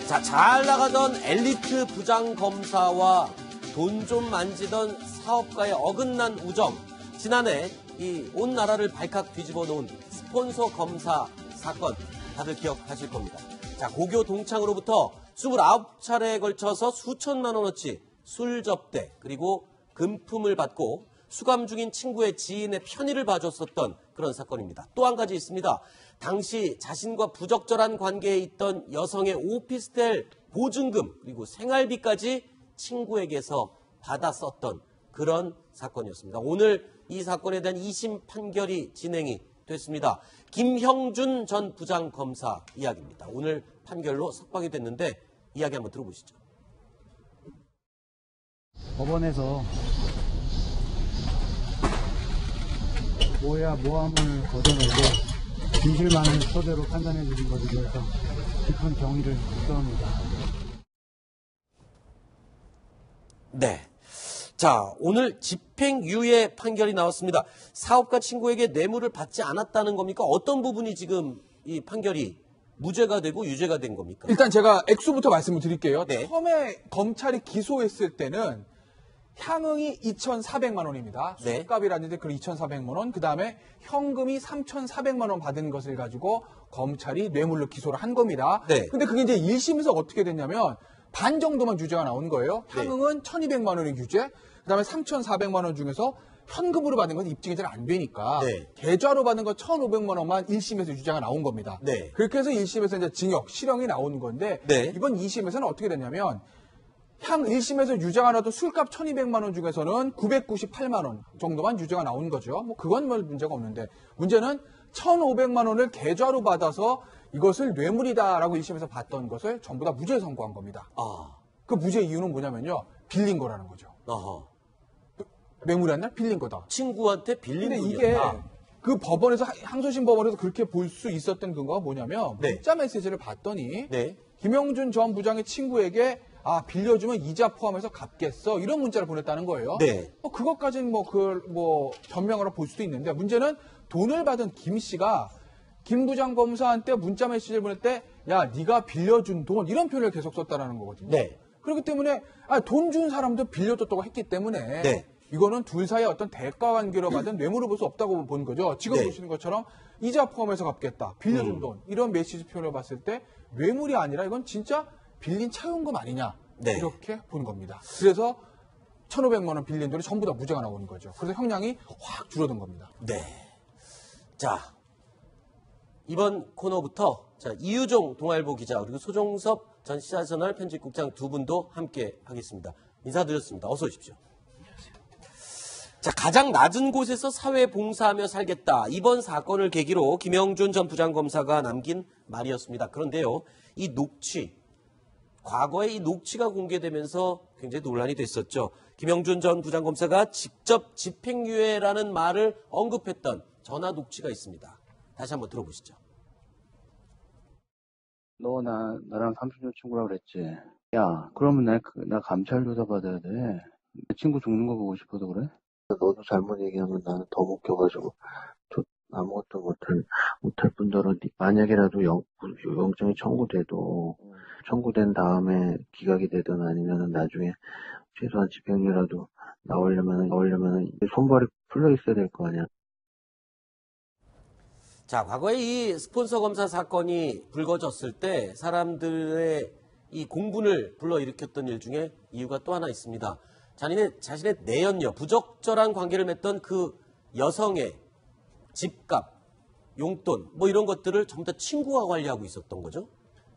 자, 잘 나가던 엘리트 부장검사와 돈 좀 만지던 사업가의 어긋난 우정. 지난해 이 온 나라를 발칵 뒤집어 놓은 스폰서 검사 사건 다들 기억하실 겁니다. 자, 고교 동창으로부터 29차례에 걸쳐서 수천만 원어치 술 접대 그리고 금품을 받고 수감 중인 친구의 지인의 편의를 봐줬었던 그런 사건입니다. 또 한 가지 있습니다. 당시 자신과 부적절한 관계에 있던 여성의 오피스텔 보증금 그리고 생활비까지 친구에게서 받았었던 그런 사건이었습니다. 오늘 이 사건에 대한 2심 판결이 진행이 됐습니다. 김형준 전 부장검사 이야기입니다. 오늘 판결로 석방이 됐는데 이야기 한번 들어보시죠. 법원에서 모해와 모함을 걷어내고 진실만을 토대로 판단해 주신 것에 대해서 깊은 경의를 표합니다. 네. 자, 오늘 집행유예 판결이 나왔습니다. 사업가 친구에게 뇌물을 받지 않았다는 겁니까? 어떤 부분이 지금 이 판결이 무죄가 되고 유죄가 된 겁니까? 일단 제가 액수부터 말씀을 드릴게요. 네. 처음에 검찰이 기소했을 때는 향응이 2,400만 원입니다. 네. 술값이라든지 그 2,400만 원, 그 다음에 현금이 3,400만 원 받은 것을 가지고 검찰이 뇌물로 기소를 한 겁니다. 네. 근데 그게 이제 1심에서 어떻게 됐냐면 반 정도만 유죄가 나온 거예요. 네. 향응은 1,200만 원의 유죄, 그 다음에 3,400만 원 중에서 현금으로 받은 건 입증이 잘 안 되니까 네. 계좌로 받은 건 1,500만 원만 1심에서 유죄가 나온 겁니다. 네. 그렇게 해서 1심에서 이제 징역, 실형이 나오는 건데 네. 이번 2심에서는 어떻게 됐냐면 1심에서 유죄가 나왔던 술값 1,200만 원 중에서는 998만 원 정도만 유죄가 나온 거죠. 뭐 그건 뭐 문제가 없는데 문제는 1,500만 원을 계좌로 받아서 이것을 뇌물이다라고 1심에서 봤던 것을 전부 다 무죄 선고한 겁니다. 아, 그 무죄 이유는 뭐냐면요. 빌린 거라는 거죠. 어허. 뇌물이 아니라 빌린 거다. 친구한테 빌린 근데 돈이었다. 이게 그 법원에서 항소심 법원에서 그렇게 볼 수 있었던 근거가 뭐냐면 네. 문자 메시지를 봤더니 네. 김영준 전 부장의 친구에게 빌려주면 이자 포함해서 갚겠어 이런 문자를 보냈다는 거예요. 네. 그것까지는 변명으로 볼 수도 있는데 문제는 돈을 받은 김 씨가 김 부장 검사한테 문자 메시지를 보낼 때 야 네가 빌려준 돈 이런 표현을 계속 썼다라는 거거든요. 네. 그렇기 때문에 돈 준 사람도 빌려줬다고 했기 때문에 네. 이거는 둘 사이의 어떤 대가 관계로 받은 뇌물을 볼 수 없다고 본 거죠. 지금 네. 보시는 것처럼 이자 포함해서 갚겠다. 빌려준 돈. 이런 메시지 표현을 봤을 때 뇌물이 아니라 이건 진짜 빌린 차용금 아니냐. 네. 이렇게 보는 겁니다. 그래서 1,500만 원 빌린 돈이 전부 다 무죄가 나오는 거죠. 그래서 형량이 확 줄어든 겁니다. 네. 자, 이번 코너부터 이유종 동아일보 기자 그리고 소종섭 전 시사저널 편집국장 두 분도 함께 하겠습니다. 인사드렸습니다. 어서 오십시오. 자, 가장 낮은 곳에서 사회 봉사하며 살겠다. 이번 사건을 계기로 김영준 전 부장검사가 남긴 말이었습니다. 그런데요, 이 녹취, 과거에 이 녹취가 공개되면서 굉장히 논란이 됐었죠. 김영준 전 부장검사가 직접 집행유예라는 말을 언급했던 전화 녹취가 있습니다. 다시 한번 들어보시죠. 너 나랑 30년 친구라고 그랬지. 야, 그러면 나 감찰 조사 받아야 돼. 내 친구 죽는 거 보고 싶어서 그래? 너도 잘못 얘기하면 나는 더 묶여가지고 아무것도 못할 뿐더러 만약에라도 영장이 청구된 다음에 기각이 되든 아니면 나중에 최소한 집행유예라도 나오려면 손발이 풀려 있어야 될 거 아니야. 자, 과거에 이 스폰서 검사 사건이 불거졌을 때 사람들의 이 공분을 불러일으켰던 일 중에 이유가 또 하나 있습니다. 자신의 내연녀, 부적절한 관계를 맺던 그 여성의 집값, 용돈, 이런 것들을 전부 다 친구가 관리하고 있었던 거죠?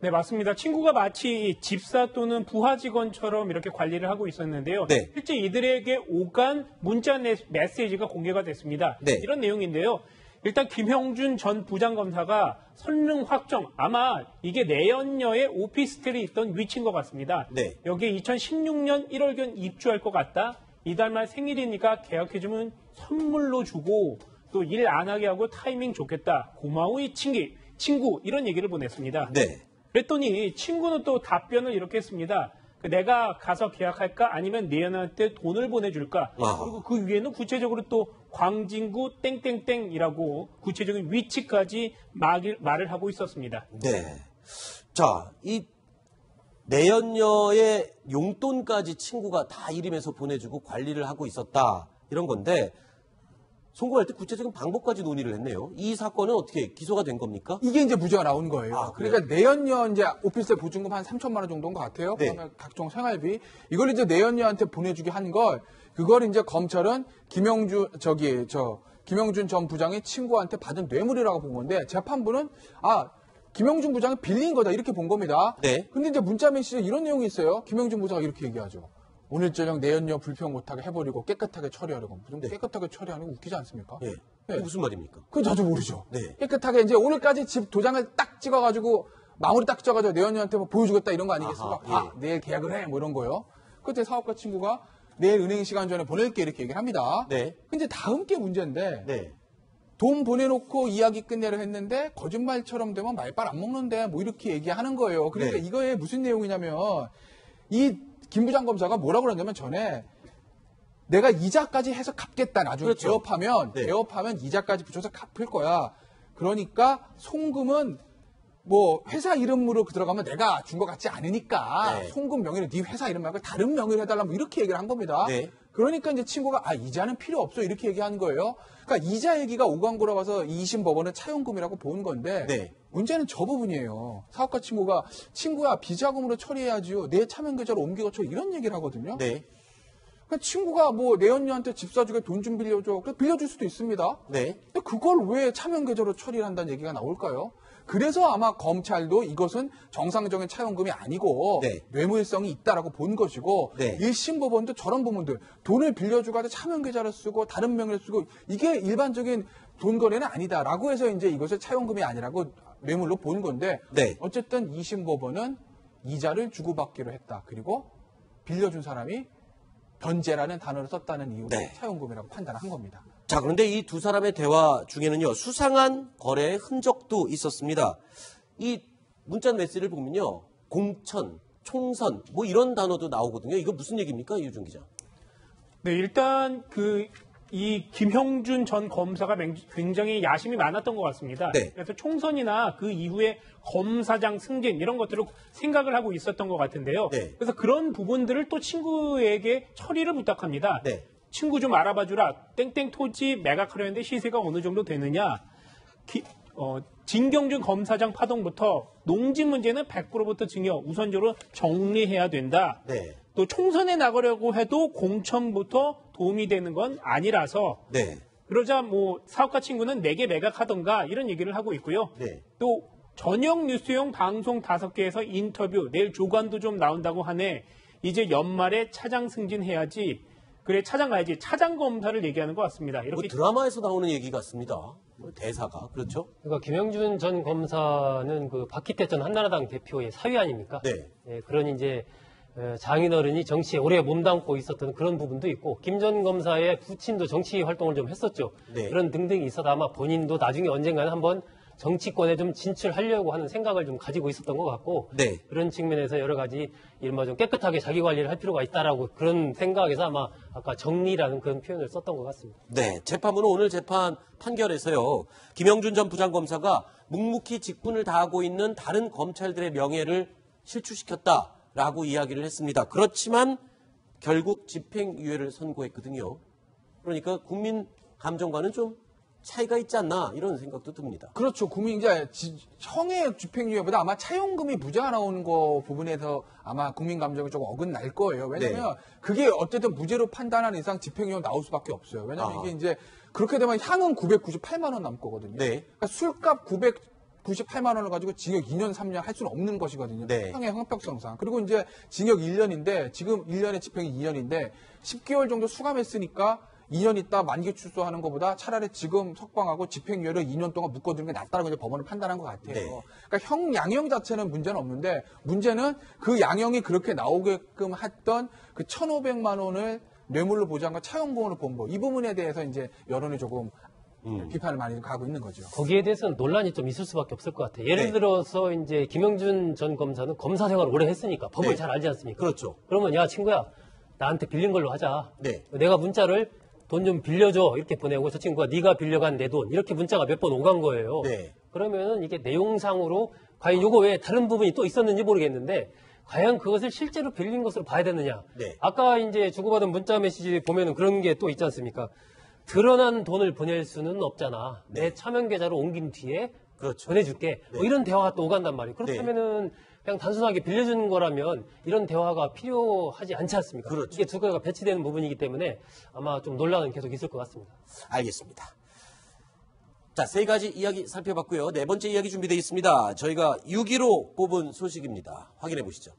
네, 맞습니다. 친구가 마치 집사 또는 부하 직원처럼 이렇게 관리를 하고 있었는데요. 네. 실제 이들에게 오간 문자 메시지가 공개가 됐습니다. 네. 이런 내용인데요. 일단 김형준 전 부장검사가 선릉 확정, 아마 이게 내연녀의 오피스텔이 있던 위치인 것 같습니다. 네. 여기에 2016년 1월경 입주할 것 같다. 이달 말 생일이니까 계약해주면 선물로 주고 또 일 안 하게 하고 타이밍 좋겠다. 고마워 이 친구 이런 얘기를 보냈습니다. 네. 그랬더니 친구는 또 답변을 이렇게 했습니다. 내가 가서 계약할까 아니면 내 연한테 돈을 보내줄까? 그리고 그 위에는 구체적으로 또 광진구 땡땡땡이라고 구체적인 위치까지 말을 하고 있었습니다. 네. 자, 이 내연녀의 용돈까지 친구가 다 이름에서 보내주고 관리를 하고 있었다. 이런 건데 송금할 때 구체적인 방법까지 논의를 했네요. 이 사건은 어떻게 기소가 된 겁니까? 이게 이제 무죄가 나온 거예요. 아, 그러니까 내연녀 이제 오피스텔 보증금 한 3천만 원 정도인 것 같아요. 네. 그다음에 각종 생활비 이걸 이제 내연녀한테 보내주게 한 걸 그걸 이제 검찰은 김영준 전 부장의 친구한테 받은 뇌물이라고 본 건데 재판부는 김영준 부장이 빌린 거다 이렇게 본 겁니다. 네. 근데 이제 문자 메시지에 이런 내용이 있어요. 김영준 부장이 이렇게 얘기하죠. 오늘 저녁 내연녀 불평 못하게 해버리고 깨끗하게 처리하려고. 그 정도 깨끗하게 처리하는 거 웃기지 않습니까? 네. 네. 무슨 말입니까? 그건 저도 모르죠. 네. 깨끗하게 이제 오늘까지 집 도장을 딱 찍어가지고 마무리 딱 찍어가지고 내연녀한테 뭐 보여주겠다 이런 거 아니겠습니까? 아하, 예. 내일 계약을 해 뭐 이런 거요. 그때 사업가 친구가 내일 은행 시간 전에 보낼게 이렇게 얘기를 합니다. 네. 근데 다음 게 문제인데 네. 돈 보내놓고 이야기 끝내려 했는데 거짓말처럼 되면 말빨 안 먹는데 뭐 이렇게 얘기하는 거예요. 그러니까 네. 이거에 무슨 내용이냐면 이 김 부장 검사가 뭐라고 그러냐면 전에 내가 이자까지 해서 갚겠다. 나중에 그렇죠. 개업하면 네. 개업하면 이자까지 붙여서 갚을 거야. 그러니까 송금은 뭐 회사 이름으로 들어가면 내가 준 것 같지 않으니까 네. 송금 명의를 네 회사 이름 말고 다른 명의로 해달라 뭐 이렇게 얘기를 한 겁니다. 네. 그러니까 이제 친구가 이자는 필요 없어 이렇게 얘기하는 거예요. 그러니까 이자 얘기가 오광고로 가서 2심 법원은 차용금이라고 본 건데 네. 문제는 저 부분이에요. 사업가 친구야 비자금으로 처리해야지요. 내 차명계좌로 옮기고 쳐 이런 얘기를 하거든요. 네. 그러니까 친구가 뭐 내연녀한테 집 사주게 돈 좀 빌려줘. 그래 빌려줄 수도 있습니다. 네. 근데 그걸 왜 차명계좌로 처리를 한다는 얘기가 나올까요? 그래서 아마 검찰도 이것은 정상적인 차용금이 아니고 네. 뇌물성이 있다라고 본 것이고 네. 1심 법원도 저런 부분들 돈을 빌려주고 차명계좌를 쓰고 다른 명의를 쓰고 이게 일반적인 돈 거래는 아니다라고 해서 이제 이것을 차용금이 아니라고 뇌물로 본 건데 네. 어쨌든 2심 법원은 이자를 주고받기로 했다. 그리고 빌려준 사람이 변제라는 단어를 썼다는 이유로 네. 차용금이라고 판단한 겁니다. 자, 그런데 이 두 사람의 대화 중에는요, 수상한 거래의 흔적도 있었습니다. 이 문자 메시지를 보면요, 공천, 총선, 뭐 이런 단어도 나오거든요. 이거 무슨 얘기입니까, 이유준 기자? 네, 일단 이 김형준 전 검사가 굉장히 야심이 많았던 것 같습니다. 네. 그래서 총선이나 그 이후에 검사장 승진 이런 것들을 생각을 하고 있었던 것 같은데요. 네. 그래서 그런 부분들을 또 친구에게 처리를 부탁합니다. 네. 친구 좀 알아봐주라. 땡땡 토지 매각하려 했는데 시세가 어느 정도 되느냐. 진경준 검사장 파동부터 농지 문제는 100%부터 증여 우선적으로 정리해야 된다. 네. 또 총선에 나가려고 해도 공천부터 도움이 되는 건 아니라서 네. 그러자 뭐 사업가 친구는 내게 매각하던가 이런 얘기를 하고 있고요. 네. 또 저녁 뉴스용 방송 5개에서 인터뷰 내일 조간도 좀 나온다고 하네. 이제 연말에 차장 승진해야지. 그래 차장 가야지. 차장 검사를 얘기하는 것 같습니다. 뭐 이렇게 드라마에서 나오는 얘기 같습니다. 뭐 대사가. 그렇죠? 그러니까 김영준 전 검사는 그 박희태 전 한나라당 대표의 사위 아닙니까? 네. 그런 이제 장인어른이 정치에 오래 몸담고 있었던 그런 부분도 있고 김 전 검사의 부친도 정치 활동을 좀 했었죠. 네. 그런 등등이 있어도 아마 본인도 나중에 언젠가는 한번 정치권에 좀 진출하려고 하는 생각을 좀 가지고 있었던 것 같고 네. 그런 측면에서 여러 가지 이른바 좀 깨끗하게 자기 관리를 할 필요가 있다라고 그런 생각에서 아마 아까 정리라는 그런 표현을 썼던 것 같습니다. 네. 재판부는 오늘 재판 판결에서요, 김영준 전 부장검사가 묵묵히 직분을 다하고 있는 다른 검찰들의 명예를 실추시켰다라고 이야기를 했습니다. 그렇지만 결국 집행유예를 선고했거든요. 그러니까 국민 감정과는 좀 차이가 있지 않나 이런 생각도 듭니다. 그렇죠. 국민자 형의 집행유예보다 아마 차용금이 무죄가 나오는 거 부분에서 아마 국민 감정이 조금 어긋날 거예요. 왜냐하면 그게 어쨌든 무죄로 판단하는 이상 집행유예 나올 수밖에 없어요. 왜냐하면 이게 이제 그렇게 되면 향은 998만 원 남을 거거든요. 네. 그러니까 술값 998만 원을 가지고 징역 2년, 3년 할 수는 없는 것이거든요. 네. 형의 형평성상. 그리고 이제 징역 1년인데 지금 1년에 집행이 2년인데 10개월 정도 수감했으니까 2년 있다 만기 출소하는 것보다 차라리 지금 석방하고 집행유예를 2년 동안 묶어두는 게 낫다라고 이제 법원은 판단한 것 같아요. 네. 그러니까 형 양형 자체는 문제는 없는데 문제는 그 양형이 그렇게 나오게끔 했던 그 1,500만 원을 뇌물로 보장과 차용공으로 본 거. 이 부분에 대해서 이제 여론이 조금 비판을 많이 가고 있는 거죠. 거기에 대해서는 논란이 좀 있을 수밖에 없을 것 같아요. 예를 네. 들어서 이제 김영준 전 검사는 검사 생활을 오래 했으니까 법을 네. 잘 알지 않습니까? 그렇죠. 그러면 야 친구야 나한테 빌린 걸로 하자. 네. 내가 문자를 돈 좀 빌려줘 이렇게 보내고 저 친구가 네가 빌려간 내 돈 이렇게 문자가 몇 번 오간 거예요. 네. 그러면은 이게 내용상으로 과연 요거 외에 다른 부분이 또 있었는지 모르겠는데 과연 그것을 실제로 빌린 것으로 봐야 되느냐. 네. 아까 이제 주고받은 문자 메시지 보면은 그런 게 또 있지 않습니까? 드러난 돈을 보낼 수는 없잖아. 내 차명 계좌로 옮긴 뒤에 그렇죠. 보내줄게. 네. 뭐 이런 대화가 또 오간단 말이에요. 그렇다면은 그냥 단순하게 빌려주는 거라면 이런 대화가 필요하지 않지 않습니까? 그렇죠. 이게 두 가지가 배치되는 부분이기 때문에 아마 좀 논란은 계속 있을 것 같습니다. 알겠습니다. 자, 세 가지 이야기 살펴봤고요. 네 번째 이야기 준비되어 있습니다. 저희가 6.15 뽑은 소식입니다. 확인해 보시죠.